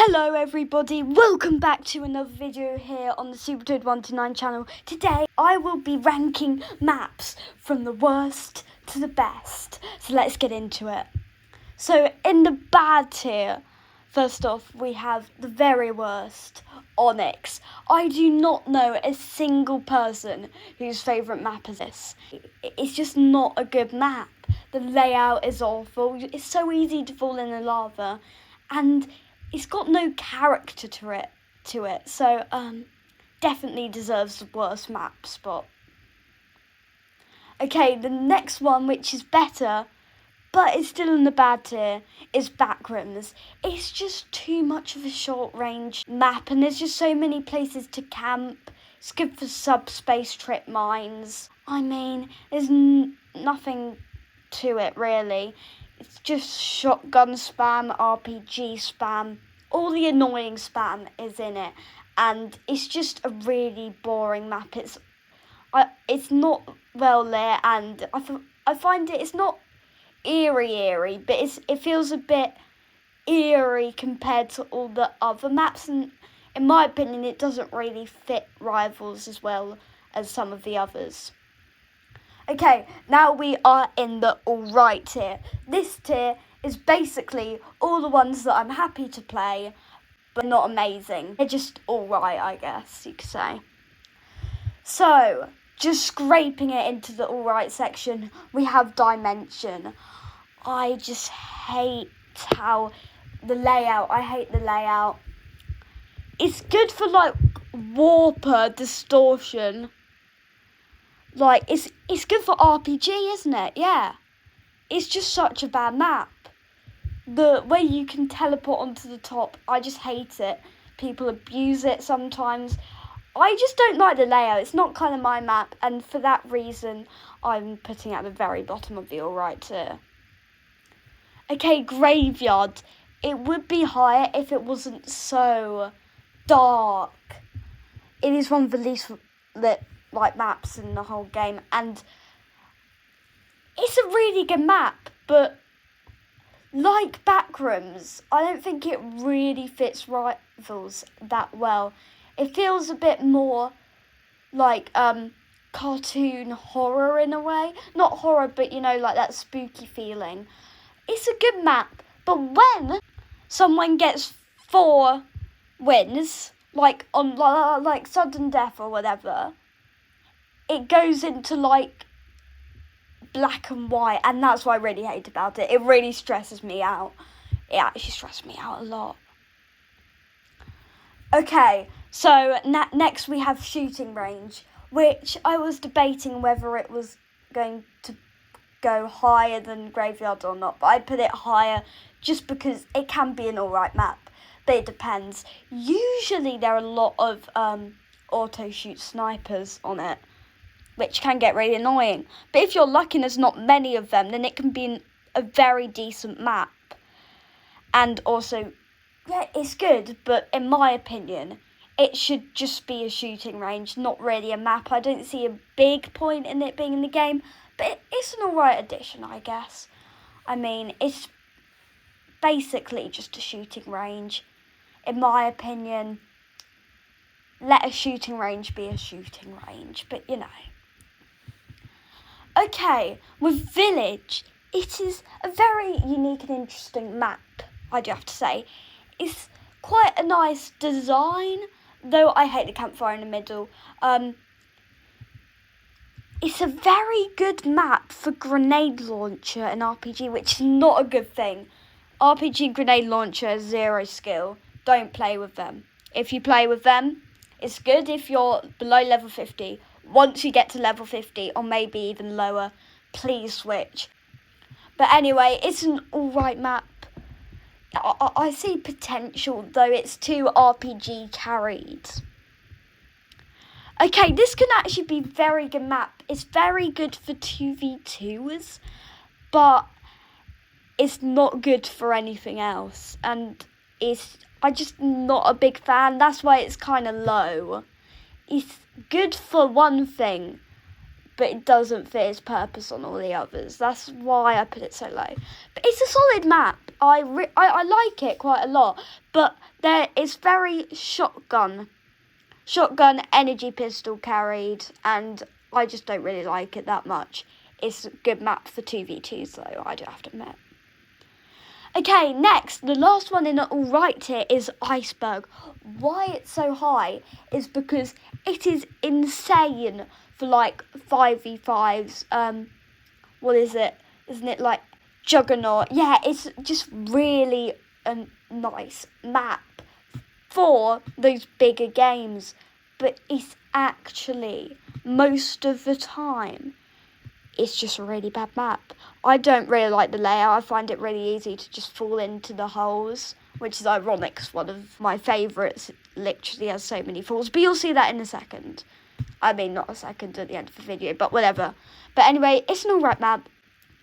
Hello everybody, welcome back to another video here on the SuperToad129 channel. Today I will be ranking maps from the worst to the best. So let's get into it. So in the bad tier, first off we have the very worst, Onyx. I do not know a single person whose favourite map is this. It's just not a good map. The layout is awful, it's so easy to fall in the lava, and it's got no character to it, so definitely deserves the worst map spot. Okay, the next one, which is better, but it's still in the bad tier, is Backrooms. It's just too much of a short range map, and there's just so many places to camp. It's good for subspace trip mines. I mean, there's nothing to it really. It's just shotgun spam, RPG spam, all the annoying spam is in it, and it's just a really boring map. It's not well lit, and I find it's not eerie, but it feels a bit eerie compared to all the other maps, and in my opinion it doesn't really fit Rivals as well as some of the others. Okay, now we are in the alright tier. This tier is basically all the ones that I'm happy to play, but not amazing. They're just alright, I guess you could say. So, just scraping it into the alright section, we have Dimension. I just hate I hate the layout. It's good for like warper distortion. Like, it's good for RPG, isn't it? Yeah. It's just such a bad map. The way you can teleport onto the top, I just hate it. People abuse it sometimes. I just don't like the layout. It's not kind of my map, and for that reason, I'm putting it at the very bottom of the alright tier. Okay, Graveyard. It would be higher if it wasn't so dark. It is one of the least lit maps in the whole game, and it's a really good map, but like Backrooms, I don't think it really fits Rivals that well. It feels a bit more like cartoon horror in a way. Not horror, but you know, like that spooky feeling. It's a good map, but when someone gets 4 wins, like on like sudden death or whatever, it goes into like black and white, and that's what I really hate about it. It really stresses me out. It actually stresses me out a lot. Okay, so next we have Shooting Range, which I was debating whether it was going to go higher than Graveyard or not, but I put it higher just because it can be an alright map, but it depends. Usually there are a lot of auto shoot snipers on it, which can get really annoying. But if you're lucky and there's not many of them, then it can be a very decent map. And also, yeah, it's good, but in my opinion, it should just be a shooting range, not really a map. I don't see a big point in it being in the game, but it's an alright addition, I guess. I mean, it's basically just a shooting range. In my opinion, let a shooting range be a shooting range, but you know. Okay, with Village, it is a very unique and interesting map, I do have to say. It's quite a nice design, though I hate the campfire in the middle. It's a very good map for grenade launcher and RPG, which is not a good thing. RPG grenade launcher is 0 skill. Don't play with them. If you play with them, it's good if you're below level 50. Once you get to level 50, or maybe even lower, please switch. But anyway, it's an alright map. I see potential, though it's too RPG carried. Okay, this can actually be a very good map. It's very good for 2v2s, but it's not good for anything else. And I'm just not a big fan. That's why it's kind of low. It's good for one thing, but it doesn't fit its purpose on all the others. That's why I put it so low. But it's a solid map. I like it quite a lot, but it's very shotgun energy pistol carried, and I just don't really like it that much. It's a good map for 2v2s though, I do have to admit. Okay, next, the last one in the alright tier is Iceberg. Why it's so high is because it is insane for like 5v5s. What is it? Isn't it like Juggernaut? Yeah, it's just really a nice map for those bigger games. But it's actually, most of the time, it's just a really bad map. I don't really like the layout. I find it really easy to just fall into the holes, which is ironic because one of my favourites literally has so many falls. But you'll see that in a second. I mean, not a second at the end of the video, but whatever. But anyway, it's an alright map.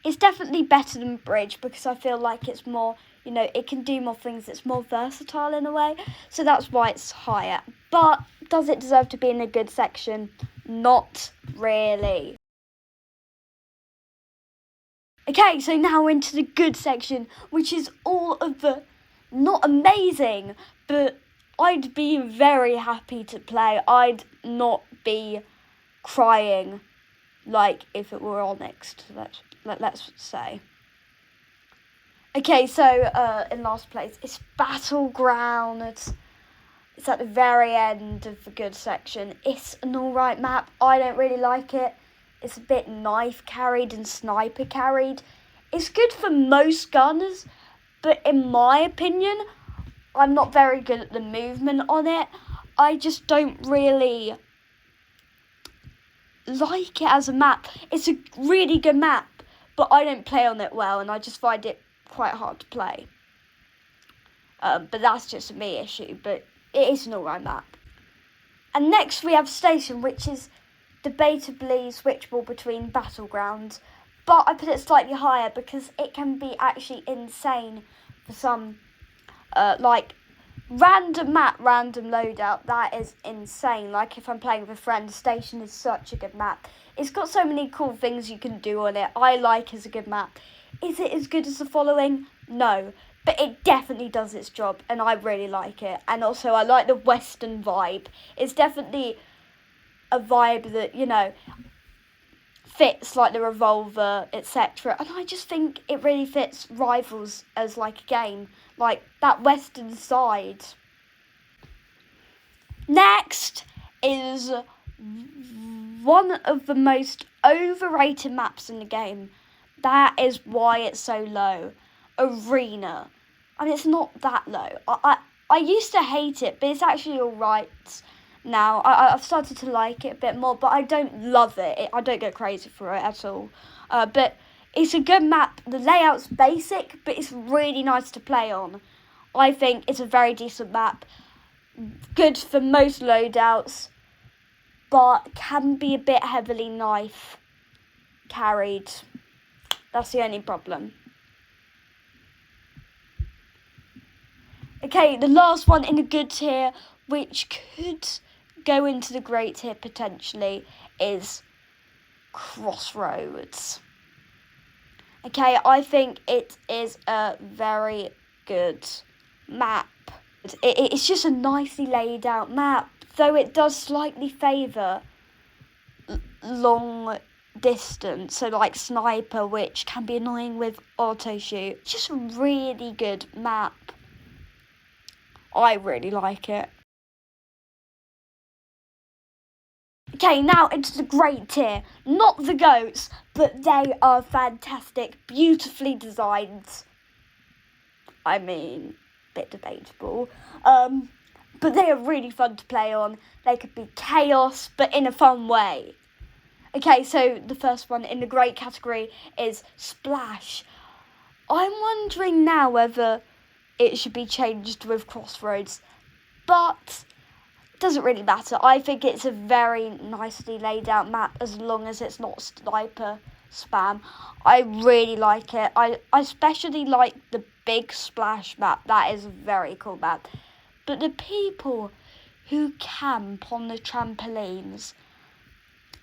It's definitely better than Bridge because I feel like it's more, it can do more things. It's more versatile in a way. So that's why it's higher. But does it deserve to be in a good section? Not really. Okay, so now we're into the good section, which is all of the, not amazing, but I'd be very happy to play. I'd not be crying like if it were Onyx, let's say. Okay, so in last place, it's Battleground. It's at the very end of the good section. It's an alright map. I don't really like it. It's a bit knife carried and sniper carried. It's good for most gunners, but in my opinion, I'm not very good at the movement on it. I just don't really like it as a map. It's a really good map, but I don't play on it well, and I just find it quite hard to play. But that's just a me issue, but it is an alright map. And next we have Station, which is debatably switchable between Battlegrounds, but I put it slightly higher because it can be actually insane for some, like random map, random loadout. That is insane. Like if I'm playing with a friend, Station is such a good map. It's got so many cool things you can do on it. I like it as a good map. Is it as good as the following? No, but it definitely does its job, and I really like it. And also, I like the Western vibe. It's definitely a vibe that, fits like the Revolver, etc. And I just think it really fits Rivals as like a game, like that Western side. Next is one of the most overrated maps in the game. That is why it's so low. Arena. I mean, it's not that low. I used to hate it, but it's actually alright now. I've started to like it a bit more, but I don't love it. I don't go crazy for it at all. But it's a good map. The layout's basic, but it's really nice to play on. I think it's a very decent map. Good for most loadouts, but can be a bit heavily knife carried. That's the only problem. Okay, the last one in the good tier, which could go into the great tier potentially, is Crossroads. Okay, I think it is a very good map. It's just a nicely laid out map, though it does slightly favour long distance, so like sniper, which can be annoying with auto shoot. Just a really good map. I really like it. Okay, now into the great tier. Not the goats, but they are fantastic, beautifully designed. I mean, bit debatable. But they are really fun to play on. They could be chaos, but in a fun way. Okay, so the first one in the great category is Splash. I'm wondering now whether it should be changed with Crossroads, but it doesn't really matter. I think it's a very nicely laid out map as long as it's not sniper spam. I really like it. I especially like the big Splash map. That is a very cool map. But the people who camp on the trampolines,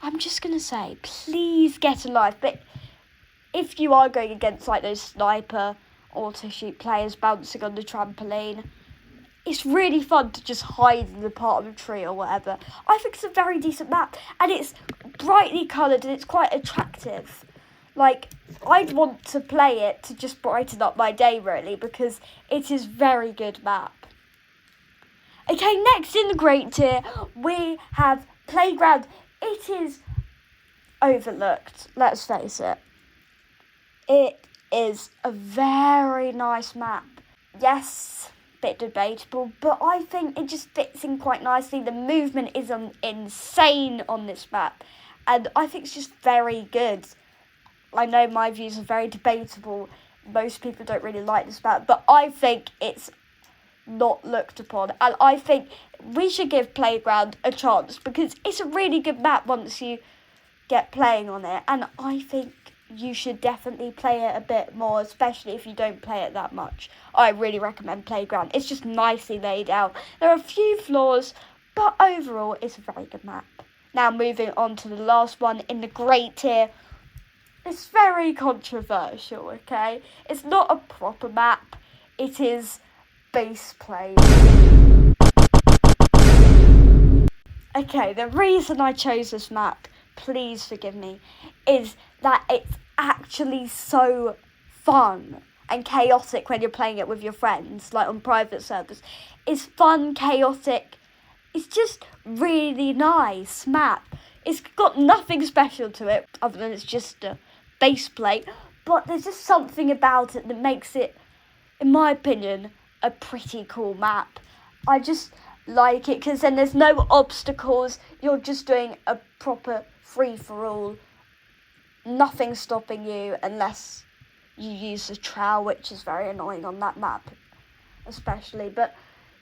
I'm just going to say, please get a life. But if you are going against like those sniper auto shoot players bouncing on the trampoline. It's really fun to just hide in the part of a tree or whatever. I think it's a very decent map, and it's brightly coloured and it's quite attractive. Like, I'd want to play it to just brighten up my day, really, because it is very good map. Okay, next in the great tier, we have Playground. It is overlooked, let's face it. It is a very nice map. Yes, bit debatable, but I think it just fits in quite nicely. The movement is insane on this map, and I think it's just very good. I know my views are very debatable. Most people don't really like this map, but I think it's not looked upon, and I think we should give Playground a chance because it's a really good map once you get playing on it, and I think you should definitely play it a bit more, especially if you don't play it that much. I really recommend Playground. It's just nicely laid out. There are a few flaws, but overall it's a very good map. Now moving on to the last one in the great tier. It's very controversial, okay? It's not a proper map. It is base plate. Okay, the reason I chose this map, please forgive me, is that it's actually so fun and chaotic when you're playing it with your friends, like on private servers. It's fun, chaotic. It's just really nice map. It's got nothing special to it other than it's just a base plate, but there's just something about it that makes it, in my opinion, a pretty cool map. I just like it because then there's no obstacles. You're just doing a proper free-for-all. Nothing stopping you unless you use the trowel, which is very annoying on that map especially. But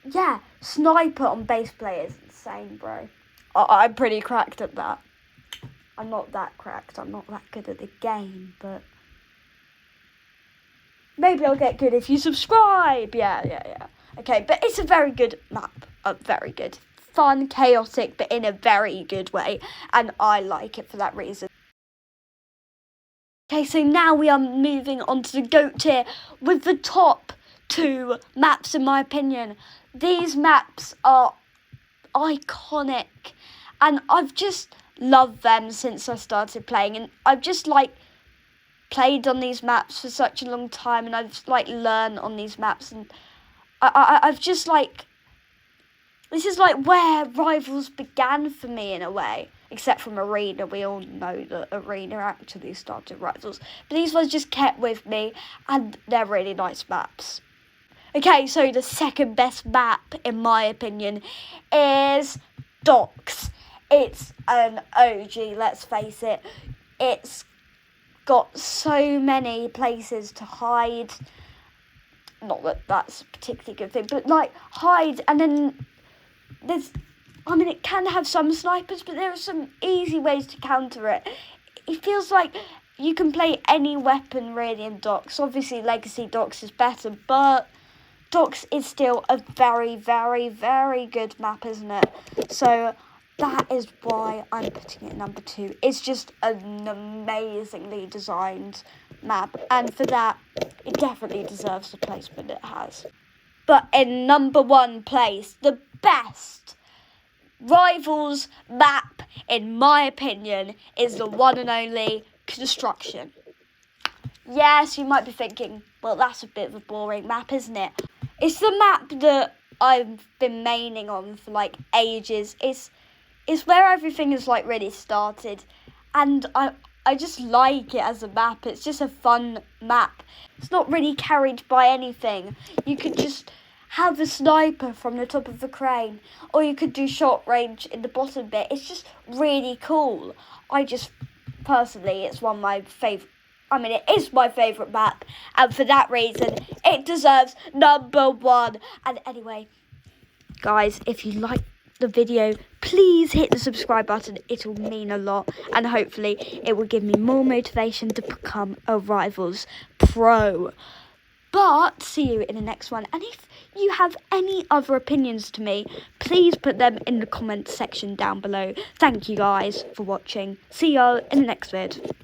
yeah, sniper on base play is insane, bro. I'm pretty cracked at that. I'm not that cracked. I'm not that good at the game, but maybe I'll get good if you subscribe. Yeah. Okay, but it's a very good map. Very good. Fun, chaotic, but in a very good way. And I like it for that reason. Okay, so now we are moving on to the GOAT tier with the top 2 maps, in my opinion. These maps are iconic, and I've just loved them since I started playing, and I've just played on these maps for such a long time, and I've learned on these maps, and I've just this is where Rivals began for me in a way, except from Arena. We all know that Arena actually started Rivals, but these ones just kept with me, and they're really nice maps. Okay, so the second best map, in my opinion, is Docks. It's an OG, let's face it. It's got so many places to hide. Not that that's a particularly good thing, but hide, and then it can have some snipers, but there are some easy ways to counter it. It feels like you can play any weapon really in Docks. Obviously, Legacy Docks is better, but Docks is still a very, very, very good map, isn't it? So that is why I'm putting it number 2. It's just an amazingly designed map, and for that, it definitely deserves the placement it has. But in number 1 place, the best Rivals map, in my opinion, is the one and only Construction. Yes, you might be thinking, well, that's a bit of a boring map, isn't it? It's the map that I've been maining on for ages. It's where everything is really started, and I just like it as a map. It's just a fun map. It's not really carried by anything. You could just have a sniper from the top of the crane, or you could do short range in the bottom bit. It's just really cool. Personally, it's one of my favourite. It is my favourite map, and for that reason, it deserves number 1. And anyway, guys, if you like the video, please hit the subscribe button. It'll mean a lot, and hopefully it will give me more motivation to become a Rivals pro. But see you in the next one, and if you have any other opinions to me, please put them in the comments section down below. Thank you guys for watching. See y'all in the next vid.